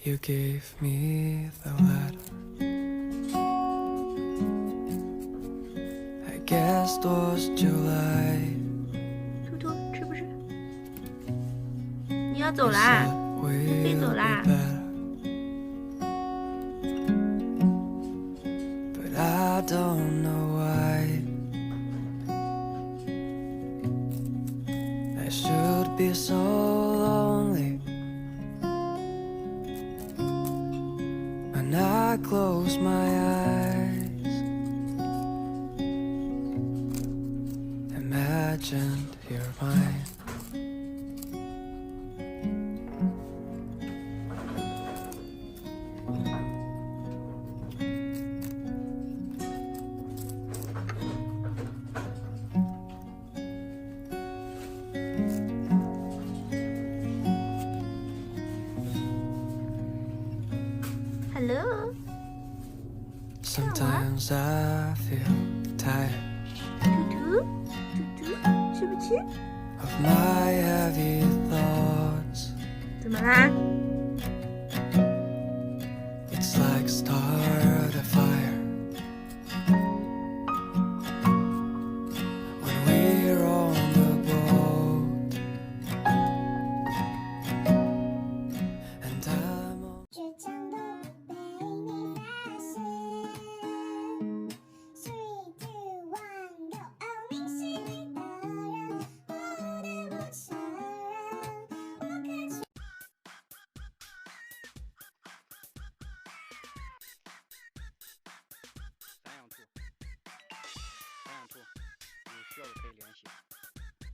You gave me the letter. I guess it was July. 图图吃不吃？你要走啦？可以走啦。But I don't know why. I should be so lonely. When I close my eyes, imagined you're mine. Hello. Sometimes I feel tired 图图，图图，吃不吃？ of my heavy thoughts. 怎么啦？ It's like start a fire when we're on the boat, and I'm on 倔强的被你发现，3, 2, 1, go！ 哦，你是对的人，我不得不承认，我可缺。散养兔，有需要的可以联系。